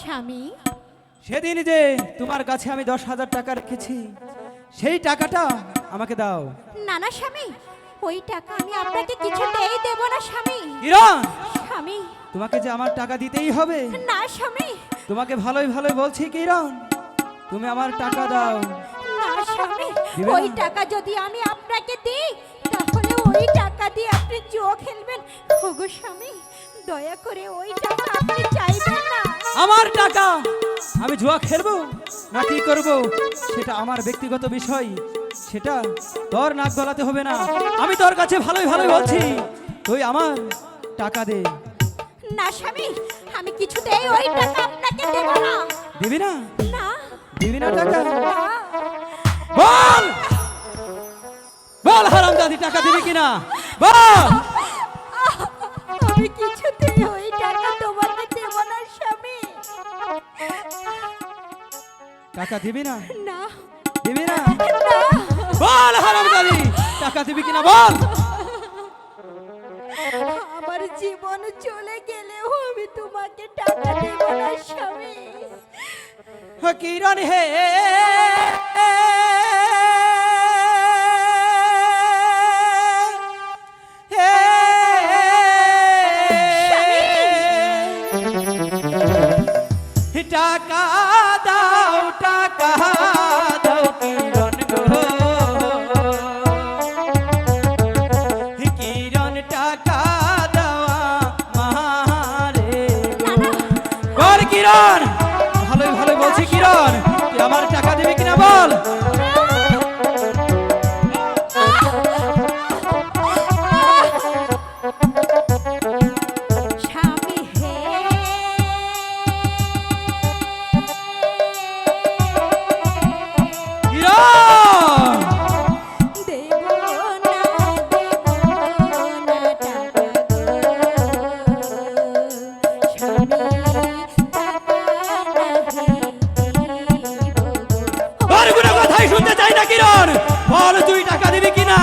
স্বামী, সেদিন যে তোমার কাছে আমি 10,000 টাকা রেখেছি, সেই টাকাটা আমাকে দাও। না না স্বামী, ওই টাকা আমি আপনাকে কিছুতেই দেব না স্বামী। কিরণ, স্বামী, তোমাকে যে আমার টাকা দিতেই হবে। না স্বামী, তোমাকে ভালোই ভালোই বলছি কিরণ, তুমি আমার টাকা দাও। না স্বামী, দিবে ওই না? টাকা যদি আমি আপনাকে দিই তাহলে ওই টাকা দিয়ে আপনি জুয়া খেলবেন। ওগো স্বামী, দয়া করে ওই টাকা আপনি চাইবেন না। আমার টাকা আমি জুয়া খেলবো না কি করব সেটা আমার ব্যক্তিগত বিষয়, সেটা তোর নাক গলাতে হবে না। আমি তোর কাছে ভালোই ভালোই বলছি, তুই আমার টাকা দে। না স্বামী, আমি কিছুতেই ওই টাকা আপনাকে দেব না। দিবি না? না দিবি না টাকা? না, বল বল হারামজাদি, টাকা দিবি কিনা বল। আমি কিছুতেই ওই টাকা তোমাকে দেব না স্বামী। টাকা দিবি না? না দিবি না? না, বল হারামজাদি, টাকা দিবি কিনা বল। আমার জীবন চলে গেলেও আমি তোমাকে টাকা দেব না স্বামী। কিরণ হে, টাকা দাও, টাকা দাও কিরণ গো, কিরণ টাকা দেওয়া মারে বল। কিরণ, ভালোই ভালোই বলছি কিরণ, তুই আমার টাকা দিবি কিনা বল। স্বামী হে, কিরণ, দেব না টাকা গো। স্বামী, টাকা নাহি দেব গো। তোর কোনো কথাই শুনতে চাই না কিরণ, বল তুই টাকা দিবি কিনা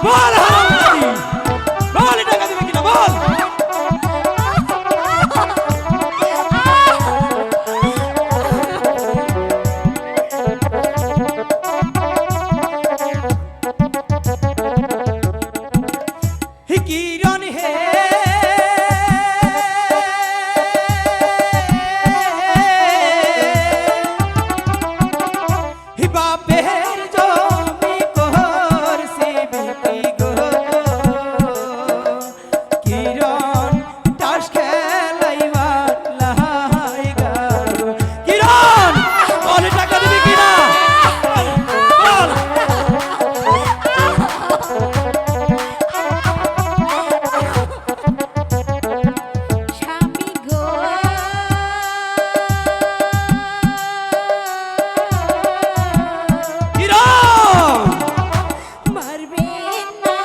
বল হারামজাদি, বল টাকা দিবি কিনা বল। কিরণ হে, বাপের জমি করছি বিক্রি গো, কিরণ তাস খেলাইবার লাইগা গো। কিরণ, বল টাকা দিবি কিনা বল। স্বামী গো, কিরণ, মারবে না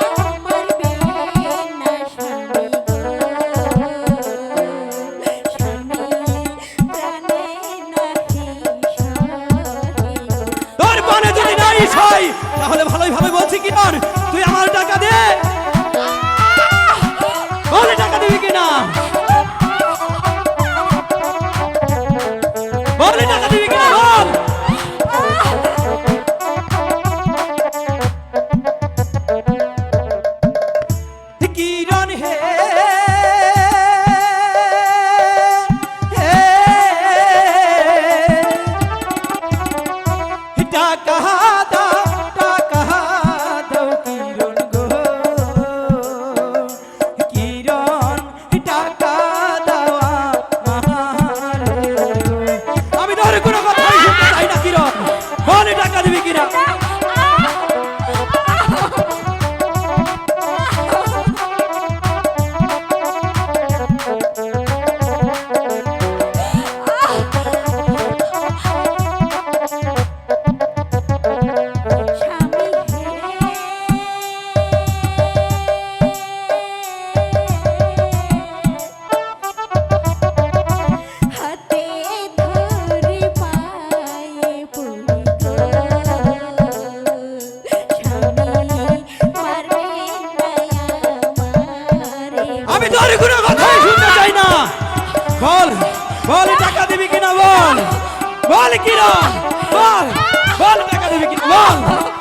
স্বামী গো। স্বামী, প্রাণে নাহি সহে গো। তোর মনে যদি নাই সই তাহলে ভালোই ভাবে বলছি কিরণ, তুই আমার টাকা দে। বল টাকা দিবি কিনা বল, টাকা দিবি কিনা বল। কিরণ হে, টাকা দাও, টাকা দাও কিরণ গো, কিরণ টাকা দেওয়া মারে গো। আমি তোর কোনো দিবি কিনা বল, বল কিনা, বল বল টাকা দিবি কিনা বল।